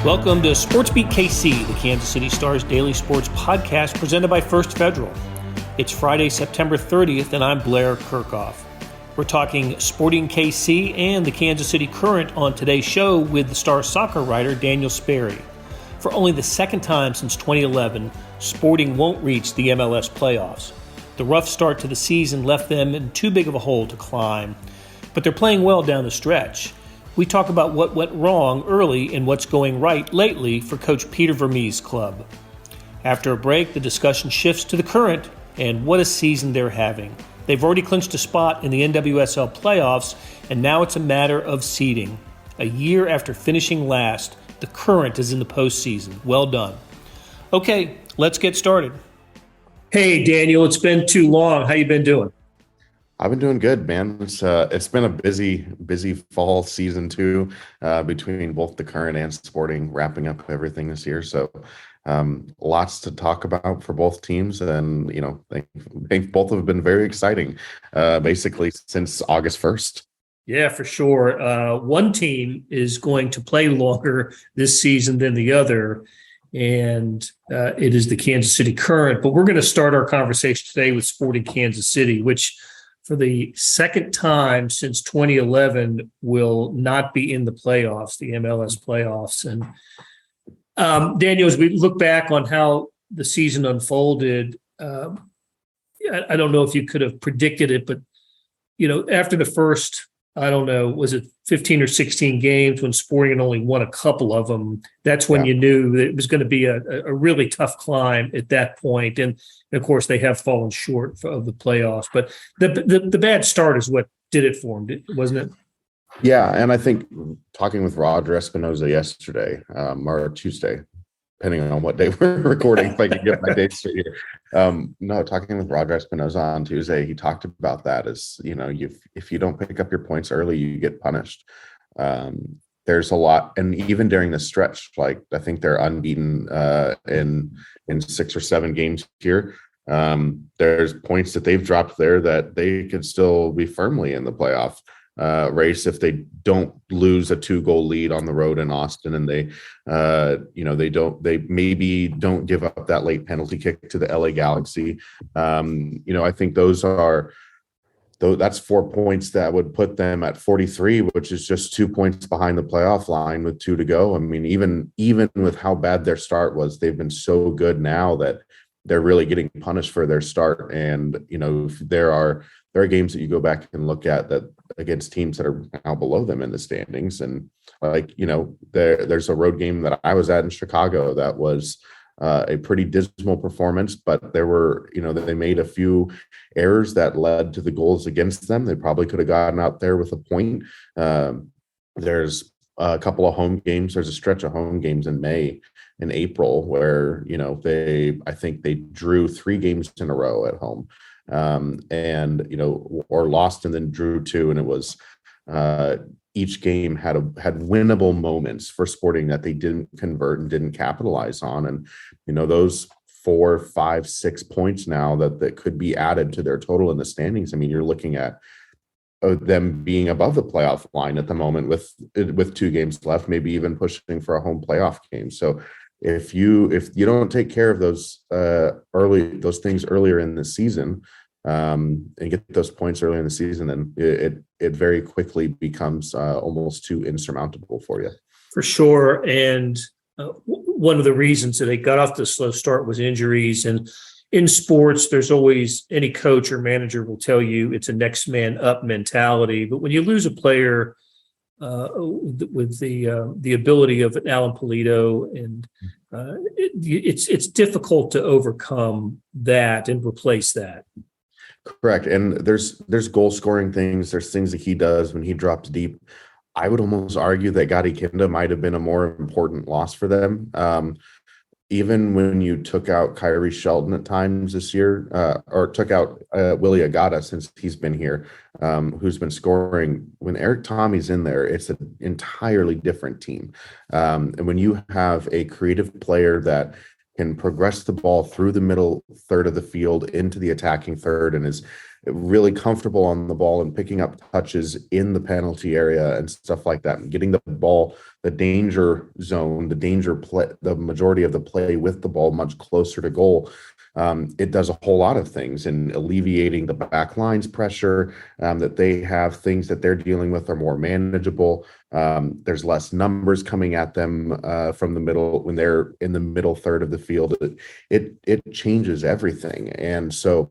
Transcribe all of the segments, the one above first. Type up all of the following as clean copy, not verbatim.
Welcome to SportsBeat KC, the Kansas City Star's daily sports podcast presented by First Federal. It's Friday, September 30th, and I'm Blair Kirchhoff. We're talking Sporting KC and the Kansas City Current on today's show with the Star soccer writer Daniel Sperry. For only the second time since 2011, Sporting won't reach the MLS playoffs. The rough start to the season left them in too big of a hole to climb, but they're playing well down the stretch. We talk about what went wrong early and what's going right lately for Coach Peter Vermes' club. After a break, the discussion shifts to the Current and what a season they're having. They've already clinched a spot in the NWSL playoffs, and now it's a matter of seeding. A year after finishing last, the Current is in the postseason. Well done. Okay, let's get started. Hey, Daniel, it's been too long. How you been doing? I've been doing good, man. It's been a busy fall season too, between both the Current and Sporting wrapping up everything this year. So lots to talk about for both teams, and they both have been very exciting, basically since August 1st. Yeah, for sure. One team is going to play longer this season than the other, and it is the Kansas City Current. But we're going to start our conversation today with Sporting Kansas City, which for the second time since 2011 will not be in the playoffs, the MLS playoffs. And Daniel, as we look back on how the season unfolded, I don't know if you could have predicted it, but after the first, was it 15 or 16 games when Sporting had only won a couple of them? That's when you knew that it was going to be a really tough climb at that point. And of course, they have fallen short of the playoffs. But the bad start is what did it for them, wasn't it? Yeah, and I think talking with Roger Espinoza yesterday, or Tuesday, depending on what day we're recording, if I can get my dates straight here. Talking with Roger Espinoza on Tuesday, he talked about that as, if you don't pick up your points early, you get punished. There's a lot, and even during the stretch, like I think they're unbeaten in 6 or 7 games here. There's points that they've dropped there that they could still be firmly in the playoff race if they don't lose a 2-goal lead on the road in Austin, and they maybe don't give up that late penalty kick to the LA Galaxy. I think that's 4 points that would put them at 43, which is just 2 points behind the playoff line with 2 to go. I mean, even with how bad their start was, they've been so good now that they're really getting punished for their start. And, there are games that you go back and look at that against teams that are now below them in the standings. And there's a road game that I was at in Chicago that was a pretty dismal performance, but there were, they made a few errors that led to the goals against them. They probably could have gotten out there with a point. There's a couple of home games. There's a stretch of home games in May and April where, I think they drew 3 games in a row at home. Or lost and then drew 2, and it was each game had winnable moments for Sporting that they didn't convert and didn't capitalize on. And those 4, 5, 6 points now that could be added to their total in the standings. I mean, you're looking at them being above the playoff line at the moment with 2 games left, maybe even pushing for a home playoff game. So if you don't take care of those things earlier in the season, and get those points early in the season, then it very quickly becomes almost too insurmountable for you. For sure. And one of the reasons that they got off the slow start was injuries. And in sports, there's always, any coach or manager will tell you it's a next man up mentality. But when you lose a player with the ability of Alan Pulido, and it's difficult to overcome that and replace that. Correct. And there's goal scoring things. There's things that he does when he drops deep. I would almost argue that Gadi Kinda might have been a more important loss for them. Even when you took out Kyrie Shelton at times this year, or took out Willie Agata since he's been here, who's been scoring. When Eric Tommy's in there, it's an entirely different team. And when you have a creative player that can progress the ball through the middle third of the field into the attacking third and is really comfortable on the ball and picking up touches in the penalty area and stuff like that, and getting the ball, the danger zone, the danger play, the majority of the play with the ball much closer to goal. It does a whole lot of things in alleviating the back line's pressure, that they have. Things that they're dealing with are more manageable. There's less numbers coming at them from the middle when they're in the middle third of the field. It changes everything. And so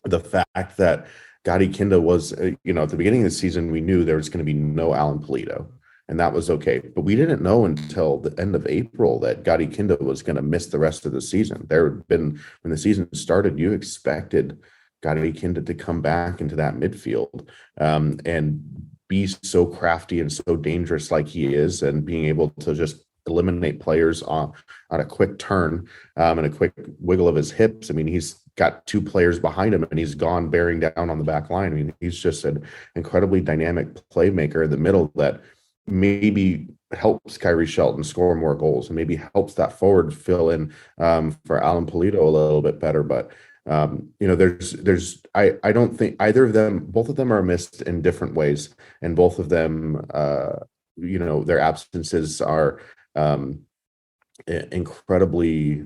the fact that Gotti Kinda was, at the beginning of the season, we knew there was going to be no Alan Polito, and that was okay. But we didn't know until the end of April that Gotti Kinda was going to miss the rest of the season. There had been, when the season started, you expected Gotti Kinda to come back into that midfield and be so crafty and so dangerous like he is, and being able to just eliminate players on a quick turn and a quick wiggle of his hips. I mean, he's got two players behind him and he's gone bearing down on the back line. I mean, he's just an incredibly dynamic playmaker in the middle that maybe helps Kyrie Shelton score more goals and maybe helps that forward fill in for Alan Polito a little bit better. But I don't think either of them, both of them are missed in different ways, and both of them, their absences are incredibly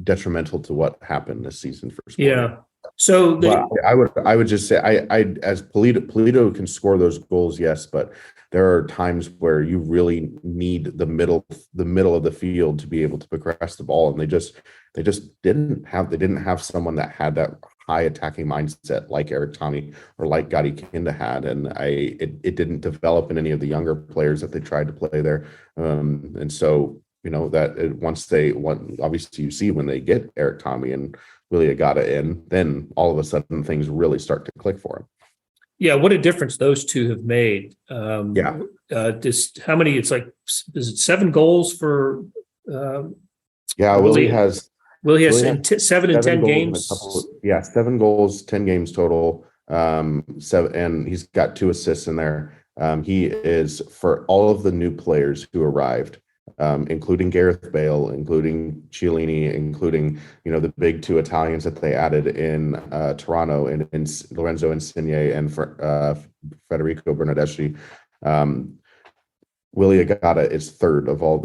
detrimental to what happened this season for Sporting. Yeah. So I would just say I as Polito can score those goals, yes, but there are times where you really need the middle of the field to be able to progress the ball, and they just didn't have someone that had that high attacking mindset like Eric Tommy or like Gotti Kinda had, and it didn't develop in any of the younger players that they tried to play there, and so obviously you see when they get Eric Tommy and Willie Agata in, then all of a sudden things really start to click for him. Yeah, what a difference those two have made. Just how many? It's like, is it 7 goals for? Willie has 7 in 10 games. 7 goals, 10 games total. 7, and he's got 2 assists in there. He is, for all of the new players who arrived, including Gareth Bale, including Chiellini, including the big 2 Italians that they added in Toronto, and in Lorenzo Insigne and Federico Bernardeschi. Willie Agata is third of all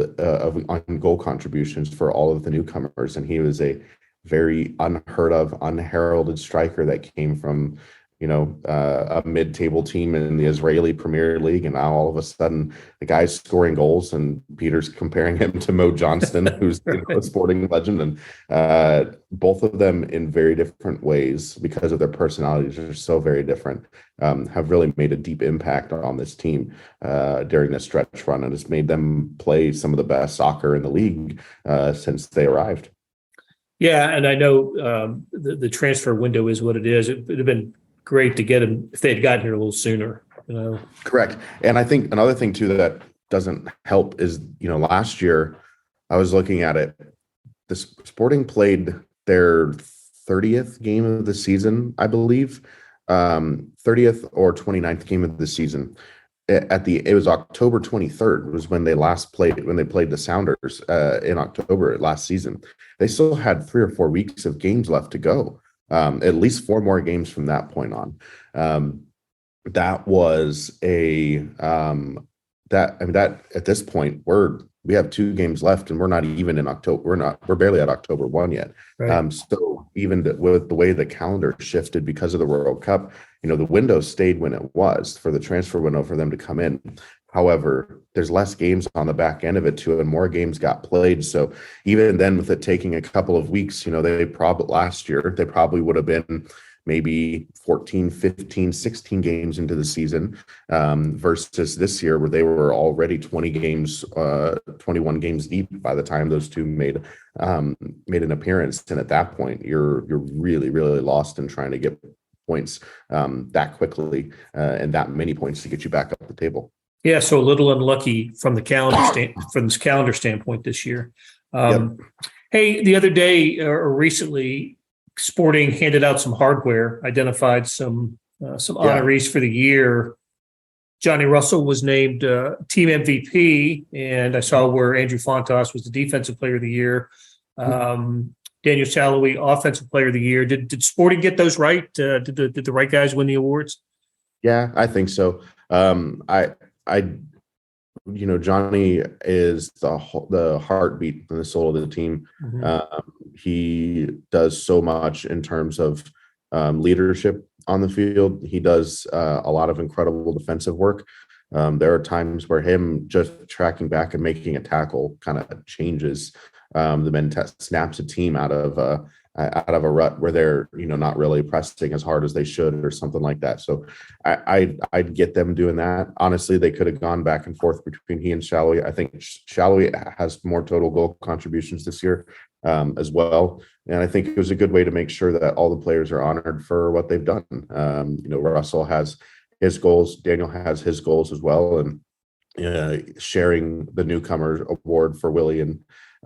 on goal contributions for all of the newcomers, and he was a very unheard of, unheralded striker that came from a mid-table team in the Israeli Premier League, and now all of a sudden the guy's scoring goals, and Peter's comparing him to Mo Johnston, who's a Sporting legend, and both of them in very different ways because of their personalities are so very different, have really made a deep impact on this team during this stretch run, and has made them play some of the best soccer in the league since they arrived. Yeah, and I know the transfer window is what it is. It would have been great to get him if they had gotten here a little sooner. Correct. And I think another thing too that doesn't help is, last year I was looking at it. The Sporting played their 30th game of the season, I believe, 30th or 29th game of the season. It was October 23rd was when they last played, when they played the Sounders in October last season. They still had 3 or 4 weeks of games left to go. At least 4 more games from that point on. That was that at this point we have 2 games left, and we're not even in October. We're barely at October 1 yet. Right. So even with the way the calendar shifted because of the World Cup, the window stayed when it was for the transfer window for them to come in. However, there's less games on the back end of it too, and more games got played. So even then, with it taking a couple of weeks, last year, they probably would have been maybe 14, 15, 16 games into the season, versus this year where they were already 21 games deep by the time those two made an appearance. And at that point, you're really, really lost in trying to get points that quickly and that many points to get you back up the table. Yeah, so a little unlucky from the calendar standpoint this year. Hey, the other day or recently, Sporting handed out some hardware, identified some honorees for the year. Johnny Russell was named team MVP, and I saw where Andrew Fontas was the defensive player of the year. Daniel Daniel Sperry, Offensive Player of the Year. Did Sporting get those right? Did the right guys win the awards? Yeah, I think so. I Johnny is the heartbeat and the soul of the team. He does so much in terms of leadership on the field. He does a lot of incredible defensive work. There are times where him just tracking back and making a tackle kind of changes snaps a team out of a rut where they're not really pressing as hard as they should or something like that. So I'd get them doing that. Honestly, they could have gone back and forth between he and Shallowy. I think Shallowy has more total goal contributions this year as well, and I think it was a good way to make sure that all the players are honored for what they've done. Russell has his goals, Daniel has his goals as well, and sharing the newcomer award for Willie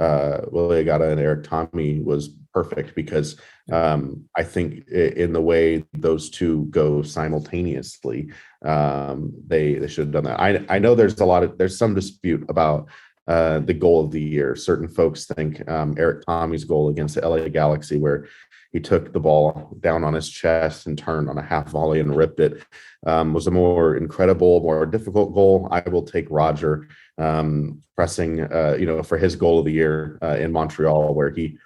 Agata and Eric Tommy was perfect because I think in the way those two go simultaneously, they should have done that. I know there's some dispute about the goal of the year. Certain folks think Eric Tommy's goal against the LA Galaxy, where he took the ball down on his chest and turned on a half volley and ripped it, was a more incredible, more difficult goal. I will take Roger pressing, for his goal of the year in Montreal, where he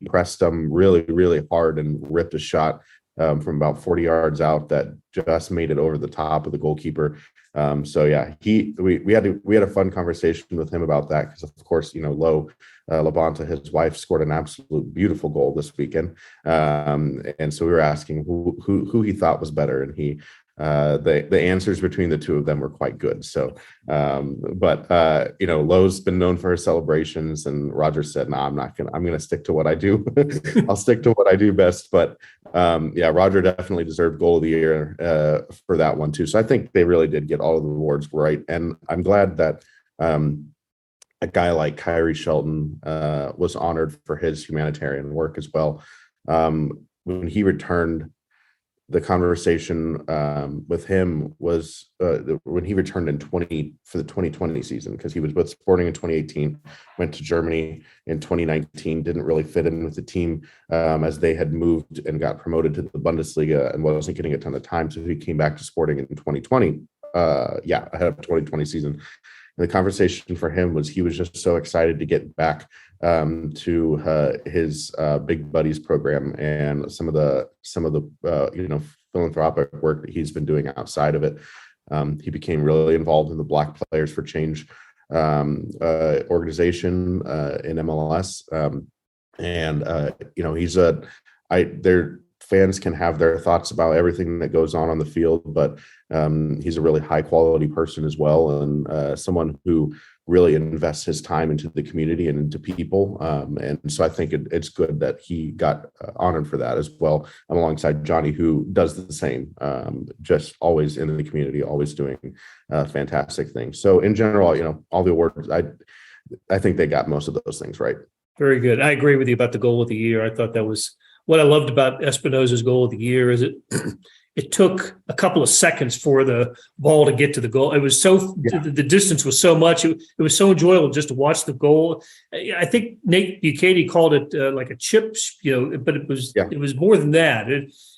pressed them really, really hard and ripped a shot from about 40 yards out that just made it over the top of the goalkeeper. We had a fun conversation with him about that because, of course, Labonta, his wife, scored an absolute beautiful goal this weekend, and so we were asking who he thought was better, and the answers between the two of them were quite good. So, Lowe's been known for her celebrations, and Roger said, "No, I'm going to stick to what I do. I'll stick to what I do best." But Roger definitely deserved goal of the year for that one too. So I think they really did get all of the awards right, and I'm glad that a guy like Kyrie Shelton was honored for his humanitarian work as well. When he returned, the conversation with him was when he returned for the 2020 season, because he was with Sporting in 2018, went to Germany in 2019, didn't really fit in with the team as they had moved and got promoted to the Bundesliga and wasn't getting a ton of time. So he came back to Sporting in 2020, ahead of 2020 season. And the conversation for him was he was just so excited to get back to his Big Buddies program and some of the philanthropic work that he's been doing outside of it. He became really involved in the Black Players for Change organization in MLS, their fans can have their thoughts about everything that goes on the field, but he's a really high quality person as well, and someone who really invests his time into the community and into people. And so I think it's good that he got honored for that as well. I'm alongside Johnny, who does the same, just always in the community, always doing fantastic things. So in general, all the awards, I think they got most of those things right. Very good. I agree with you about the goal of the year. I thought that was what I loved about Espinosa's goal of the year is it took a couple of seconds for the ball to get to the goal. It was the distance was so much. It was so enjoyable just to watch the goal. I think Nate Bukaty called it like a chip, but it was more than that.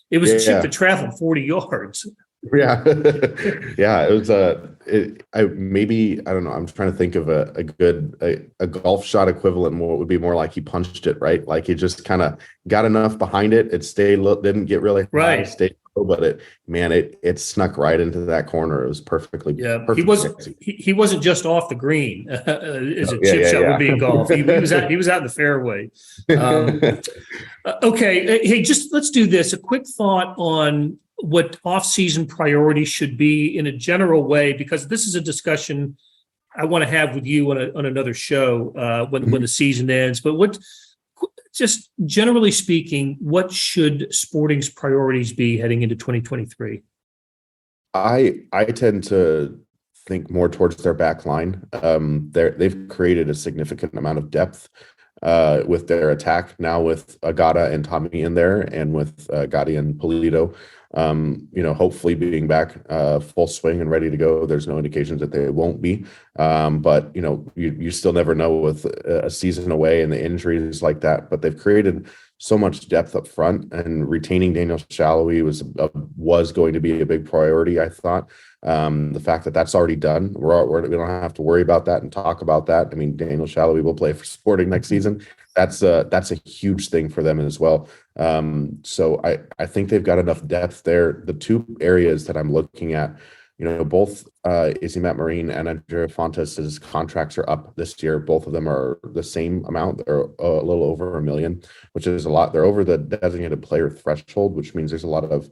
It was a chip that traveled 40 yards. Yeah. Yeah. It was I don't know. I'm trying to think of a good golf shot equivalent. What would be more like he punched it, right? Like he just kind of got enough behind it. It stayed low, didn't get really high, stayed low, but it snuck right into that corner. It was perfectly. Yeah. He wasn't just off the green as a chip shot would be in golf. He was out in the fairway. Okay. Hey, let's do this. A quick thought on what off-season priorities should be in a general way, because this is a discussion I want to have with you on another show when the season ends. But just generally speaking, what should Sporting's priorities be heading into 2023? I tend to think more towards their back line. They've created a significant amount of depth with their attack now, with Agata and Tommy in there, and with Gotti and Polito hopefully being back full swing and ready to go. There's no indications that they won't be. But you still never know with a season away and the injuries like that. But they've created so much depth up front, and retaining Daniel Sperry was going to be a big priority, I thought. The fact that that's already done, we don't have to worry about that and talk about that. I mean, Daniel Sperry will play for Sporting next season. That's a huge thing for them as well. So I think they've got enough depth there. The two areas that I'm looking at, both Izzy Matt Marine and Andrea Fontes' contracts are up this year. Both of them are the same amount. They're a little over $1 million, which is a lot. They're over the designated player threshold, which means there's a lot of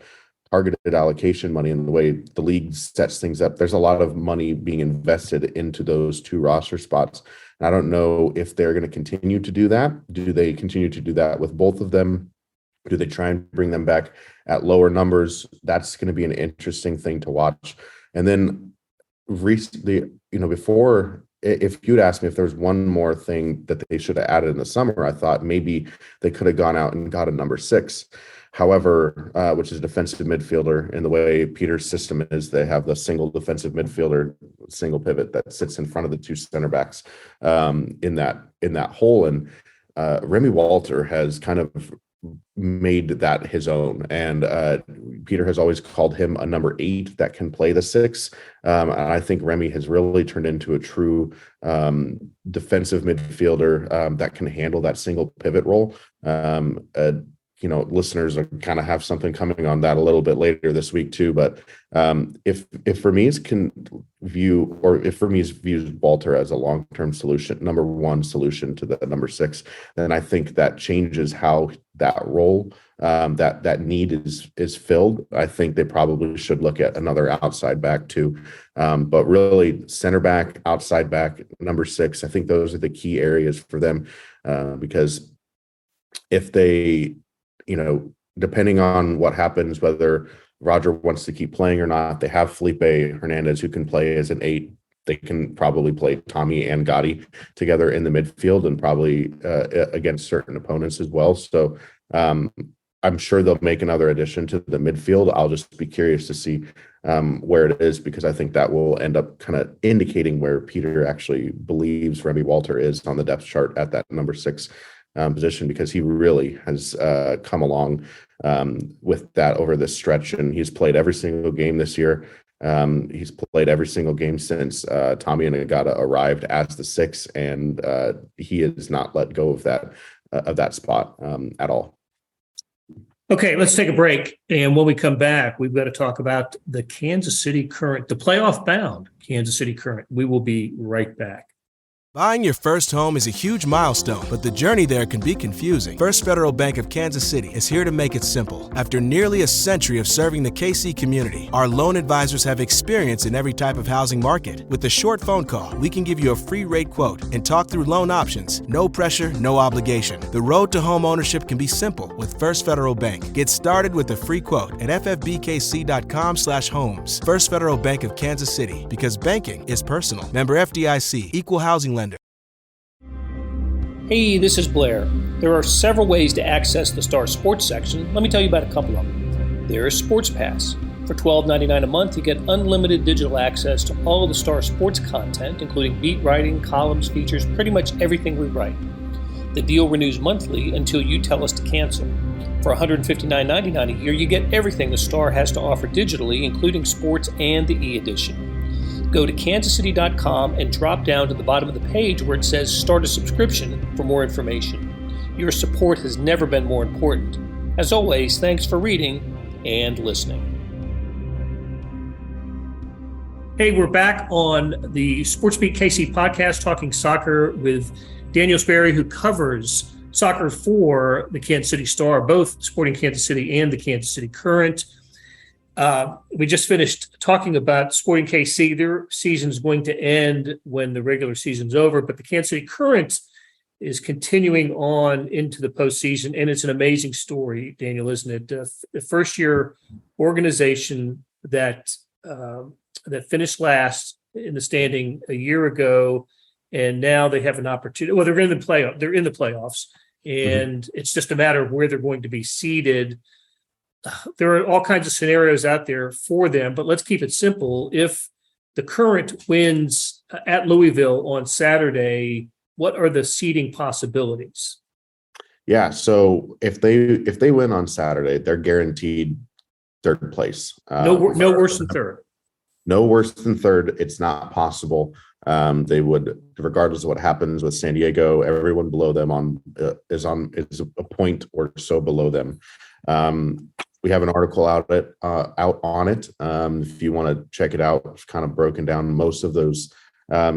targeted allocation money in the way the league sets things up. There's a lot of money being invested into those two roster spots. And I don't know if they're going to continue to do that. Do they continue to do that with both of them? Do they try and bring them back at lower numbers? That's going to be an interesting thing to watch. And then recently, before, if you'd asked me if there was one more thing that they should have added in the summer, I thought maybe they could have gone out and got a number 6. However, which is a defensive midfielder. In the way Peter's system is, they have the single defensive midfielder, single pivot that sits in front of the two center backs in that hole. And Remy Walter has kind of made that his own, and Peter has always called him a number 8 that can play the 6. And I think Remy has really turned into a true defensive midfielder that can handle that single pivot role. Listeners are kind of have something coming on that a little bit later this week too. But if Vermes views Walter as a long-term solution, number 1 solution to the number 6, then I think that changes how that role, that need is filled. I think they probably should look at another outside back too. But really, center back, outside back, number 6, I think those are the key areas for them, because if they, depending on what happens, whether Roger wants to keep playing or not, they have Felipe Hernandez who can play as an 8. They can probably play Tommy and Gotti together in the midfield, and probably against certain opponents as well. So I'm sure they'll make another addition to the midfield. I'll just be curious to see where it is, because I think that will end up kind of indicating where Peter actually believes Remy Walter is on the depth chart at that number 6 position, because he really has come along with that over this stretch, and he's played every single game this year. He's played every single game since Tommy and Agata arrived as the 6, and he has not let go of that spot at all. Okay, let's take a break. And when we come back, we've got to talk about the Kansas City Current, the playoff-bound Kansas City Current. We will be right back. Buying your first home is a huge milestone, but the journey there can be confusing. First Federal Bank of Kansas City is here to make it simple. After nearly a century of serving the KC community, our loan advisors have experience in every type of housing market. With a short phone call, we can give you a free rate quote and talk through loan options. No pressure, no obligation. The road to home ownership can be simple with First Federal Bank. Get started with a free quote at ffbkc.com/homes. First Federal Bank of Kansas City, because banking is personal. Member FDIC, Equal Housing Lender. Hey, this is Blair. There are several ways to access the Star Sports section. Let me tell you about a couple of them. There is Sports Pass. For $12.99 a month, you get unlimited digital access to all of the Star Sports content, including beat writing, columns, features, pretty much everything we write. The deal renews monthly until you tell us to cancel. For $159.99 a year, you get everything the Star has to offer digitally, including sports and the e-edition. Go to kansascity.com and drop down to the bottom of the page where it says Start a Subscription for more information. Your support has never been more important. As always, thanks for reading and listening. Hey, we're back on the SportsBeat KC podcast talking soccer with Daniel Sperry, who covers soccer for the Kansas City Star, both Sporting Kansas City and the Kansas City Current. We just finished talking about Sporting KC. Their season's going to end when the regular season's over, but the Kansas City Current is continuing on into the postseason, and it's an amazing story, Daniel, isn't it? The first-year organization that finished last in the standing a year ago, and now they have an opportunity. Well, they're in the playoffs, and it's just a matter of where they're going to be seated. there are all kinds of scenarios out there for them, but let's keep it simple. If the Current wins at Louisville on Saturday, what are the seeding possibilities? Yeah, so if they win on Saturday, they're guaranteed third place. No worse than third. No worse than third. It's not possible. They would, regardless of what happens with San Diego, everyone below them is a point or so below them. We have an article out on it. If you want to check it out, it's kind of broken down most of those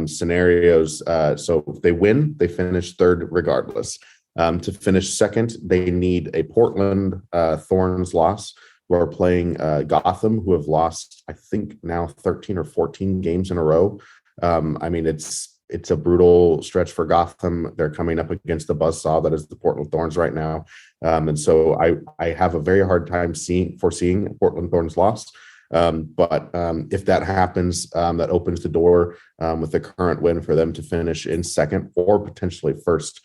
scenarios. So if they win, they finish third regardless. To finish second, they need a Portland Thorns loss, who are playing Gotham, who have lost, I think, now 13 or 14 games in a row. I mean, it's a brutal stretch for Gotham. They're coming up against the buzzsaw that is the Portland Thorns right now. And so I have a very hard time foreseeing Portland Thorns loss. But if that happens, that opens the door with the Current win for them to finish in second or potentially first.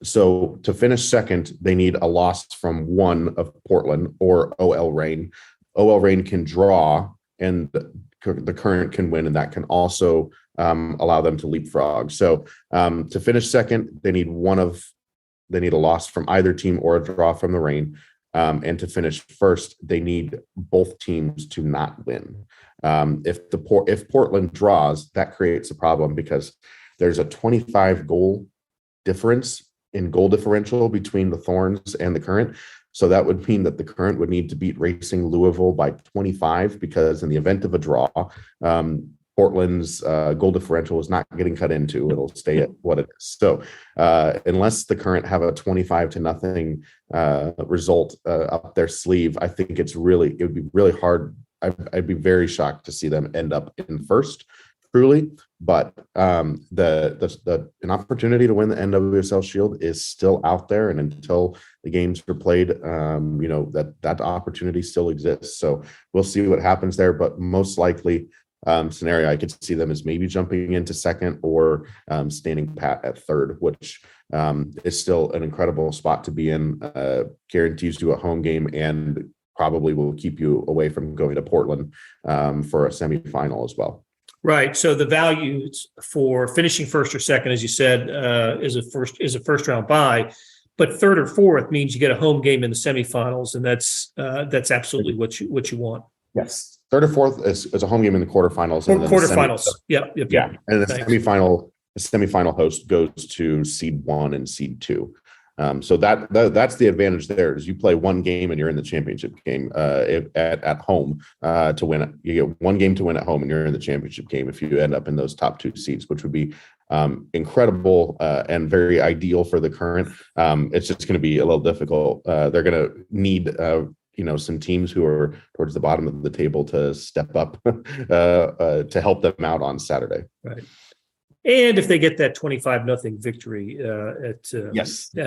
So to finish second, they need a loss from one of Portland or OL Reign. OL Reign can draw and the Current can win, and that can also allow them to leapfrog. So to finish second, they need a loss from either team or a draw from the Reign. And to finish first, they need both teams to not win. If Portland draws, that creates a problem because there's a 25 goal difference in goal differential between the Thorns and the Current. So that would mean that the Current would need to beat Racing Louisville by 25, because in the event of a draw, Portland's goal differential is not getting cut into. It'll stay at what it is. So unless the Current have a 25-0 result up their sleeve, I think it would be really hard. I'd be very shocked to see them end up in first, truly. But an opportunity to win the NWSL Shield is still out there, and until the games are played, that opportunity still exists. So we'll see what happens there. But most likely scenario I could see them as maybe jumping into second or standing pat at third, which is still an incredible spot to be in. Guarantees you a home game and probably will keep you away from going to Portland for a semifinal as well. Right. So the value for finishing first or second, as you said, is a first round bye, but third or fourth means you get a home game in the semifinals, and that's absolutely what you want. Yes, third or fourth is a home game in the quarterfinals. And quarterfinals. Yep. Yeah, and the semifinal host goes to seed 1 and seed 2. So that's the advantage there, is you play one game and you're in the championship game at home to win it. You get one game to win at home and you're in the championship game if you end up in those top 2 seeds, which would be incredible and very ideal for the Current. It's just going to be a little difficult. They're going to need some teams who are towards the bottom of the table to step up to help them out on Saturday. Right. And if they get that 25-0 victory at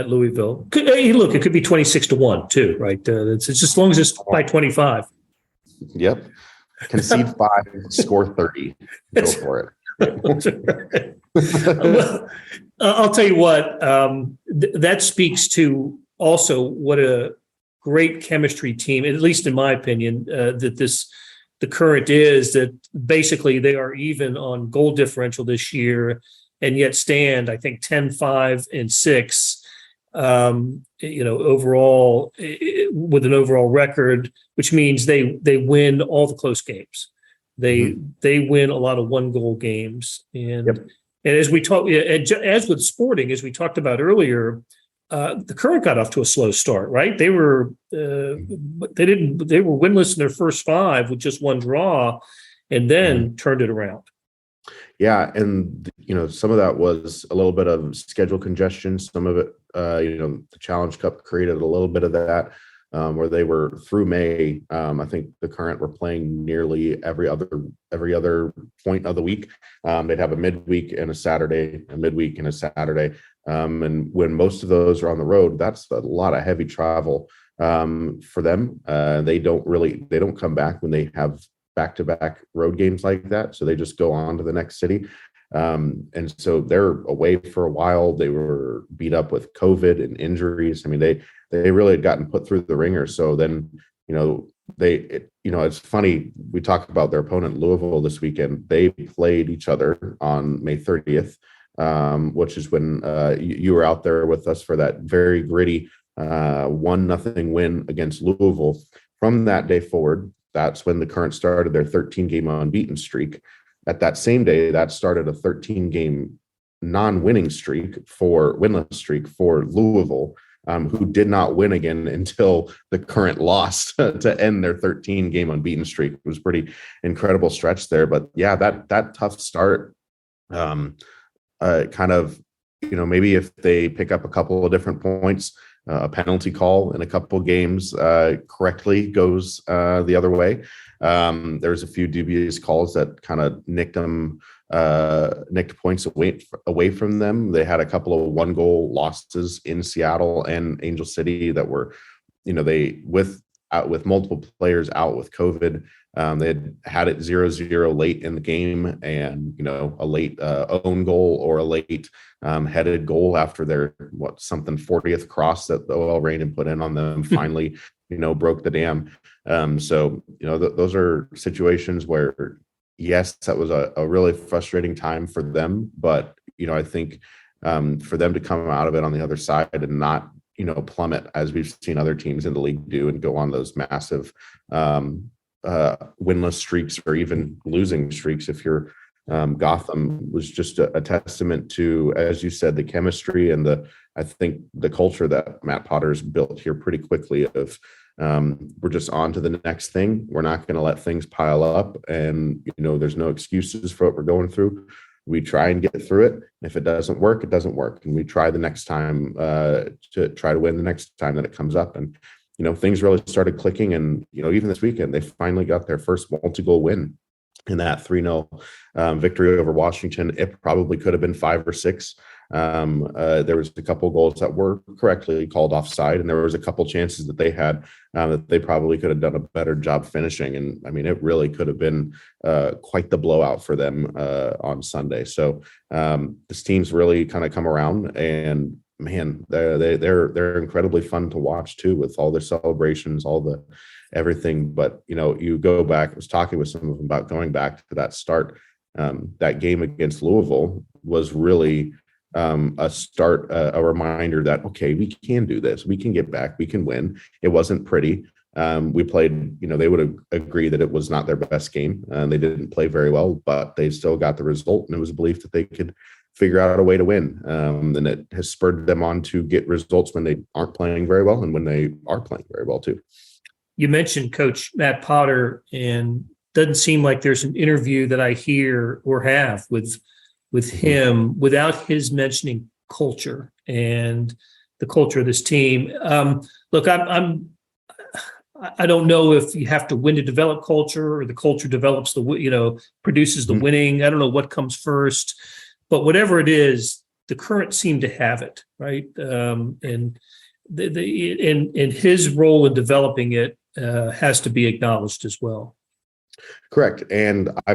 Louisville, it could be 26-1 too, right? It's just as long as it's by 25. Yep. Concede 5, score 30. Go for it. Well, I'll tell you what, that speaks to also what a great chemistry team, at least in my opinion, the Current is, that basically they are even on goal differential this year, and yet stand, I think, 10-5-6, overall, with an overall record, which means they win all the close games. They win a lot of 1-goal games, and as we talk, as with Sporting, as we talked about earlier, the Current got off to a slow start, right? They were winless in their first 5 with just 1 draw, and then turned it around. Yeah, and some of that was a little bit of schedule congestion. Some of it, the Challenge Cup created a little bit of that, where they were through May. I think the Current were playing nearly every other point of the week. They'd have a midweek and a Saturday, a midweek and a Saturday. And when most of those are on the road, that's a lot of heavy travel for them. They don't come back when they have back-to-back road games like that. So they just go on to the next city. And so they're away for a while. They were beat up with COVID and injuries. I mean, they really had gotten put through the ringer. So then, it's funny. We talk about their opponent, Louisville, this weekend. They played each other on May 30th, which is when you were out there with us for that very gritty 1-0 win against Louisville. From that day forward, that's when the Current started their 13-game unbeaten streak. At that same day, that started a 13-game non-winning winless streak for Louisville, who did not win again until the Current lost to end their 13-game unbeaten streak. It was pretty incredible stretch there. But yeah, that tough start, maybe if they pick up a couple of different points, a penalty call in a couple of games correctly goes the other way. There's a few dubious calls that kind of nicked points away from them. They had a couple of 1-goal losses in Seattle and Angel City that were, with multiple players out with COVID. They had it 0-0 late in the game, and a late own goal or a late headed goal after their 40th cross that the OL Reign put in on them finally broke the dam. Those are situations where, yes, that was a really frustrating time for them, but I think for them to come out of it on the other side and not plummet as we've seen other teams in the league do and go on those massive winless streaks or even losing streaks, if you're Gotham, was just a testament to, as you said, the chemistry and I think the culture that Matt Potter's built here pretty quickly of we're just on to the next thing. We're not going to let things pile up, and there's no excuses for what we're going through. We try and get through it. If it doesn't work, it doesn't work, and we try the next time to try to win the next time that it comes up. And things really started clicking, and even this weekend they finally got their first multi-goal win in that 3-0 victory over Washington. It probably could have been 5 or 6. There was a couple of goals that were correctly called offside, and there was a couple chances that they had that they probably could have done a better job finishing. And I mean, it really could have been quite the blowout for them on Sunday. So this team's really kind of come around, and man, they're incredibly fun to watch too, with all their celebrations, all the everything. But you go back, I was talking with some of them about going back to that start. That game against Louisville was really a reminder that, okay, we can do this. We can get back. We can win. It wasn't pretty. We played, they would agree that it was not their best game. They didn't play very well, but they still got the result. And it was a belief that they could figure out a way to win. And it has spurred them on to get results when they aren't playing very well and when they are playing very well too. You mentioned Coach Matt Potter, and doesn't seem like there's an interview that I hear or have with him without his mentioning culture and the culture of this team. Look, I don't know if you have to win to develop culture, or the culture develops produces the winning. I don't know what comes first, but whatever it is, the Current seem to have it, right? And his role in developing it has to be acknowledged as well. Correct. And I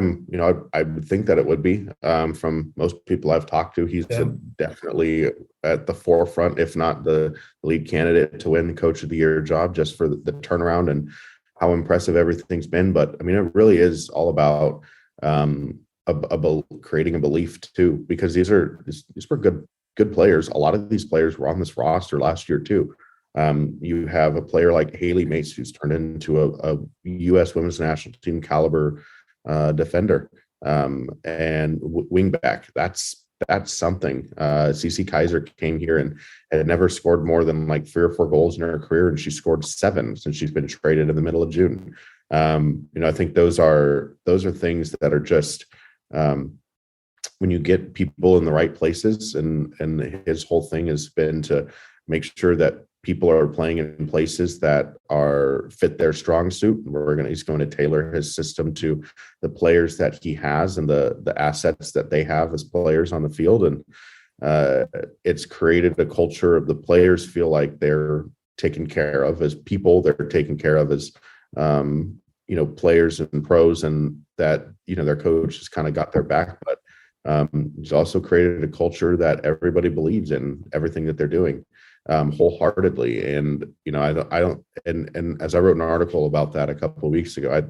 would think that it would be from most people I've talked to. He's definitely at the forefront, if not the lead candidate to win the Coach of the Year job, just for the turnaround and how impressive everything's been. But I mean, it really is all about creating a belief too, because these were good players. A lot of these players were on this roster last year too. You have a player like Haley Mace, who's turned into a U.S. women's national team caliber defender and wingback. That's something. CeCe Kaiser came here and had never scored more than like 3 or 4 goals in her career, and she scored 7 since she's been traded in the middle of June. I think those are things that are just when you get people in the right places, and his whole thing has been to make sure that people are playing in places that are fit their strong suit. He's going to tailor his system to the players that he has and the assets that they have as players on the field. And it's created a culture of the players feel like they're taken care of as people. They're taken care of as, players and pros, and that, their coach has kind of got their back. But He's also created a culture that everybody believes in everything that they're doing, wholeheartedly. And, you know, I don't, and as I wrote an article about that a couple of weeks ago,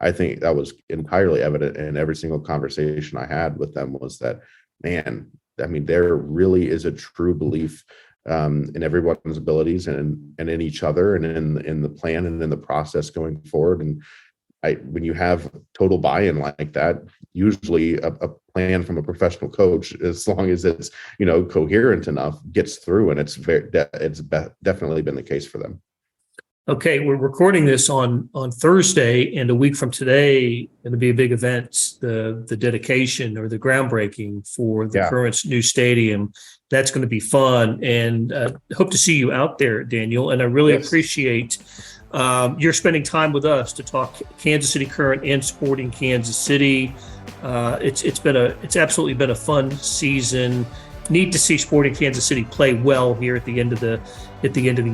I think that was entirely evident in every single conversation I had with them, was that, man, I mean, there really is a true belief in everyone's abilities and in each other and in the plan and in the process going forward. And when you have total buy-in like that, usually a plan from a professional coach, as long as it's, you know, coherent enough, gets through, and it's definitely been the case for them. Okay, we're recording this on Thursday, and a week from today, going to be a big event, the dedication or the groundbreaking for the current new stadium. That's going to be fun, and hope to see you out there, Daniel. And I really appreciate you're spending time with us to talk Kansas City Current and Sporting Kansas City. It's absolutely been a fun season. Neat to see Sporting Kansas City play well here at the end of the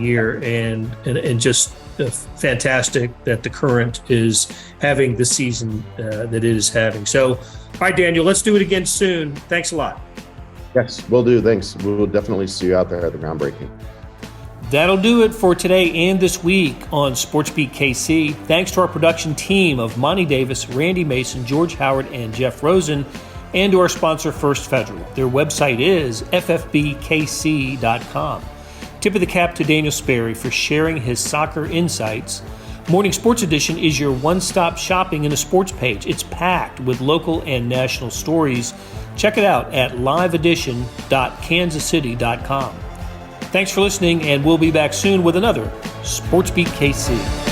year, and just fantastic that the Current is having the season that it is having. So, all right, Daniel, let's do it again soon. Thanks a lot. Yes, will do. Thanks. We will definitely see you out there at the groundbreaking. That'll do it for today and this week on SportsBeat KC. Thanks to our production team of Monty Davis, Randy Mason, George Howard, and Jeff Rosen, and to our sponsor, First Federal. Their website is ffbkc.com. Tip of the cap to Daniel Sperry for sharing his soccer insights. Morning Sports Edition is your one-stop shopping in a sports page. It's packed with local and national stories. Check it out at liveedition.kansascity.com. Thanks for listening, and we'll be back soon with another SportsBeat KC.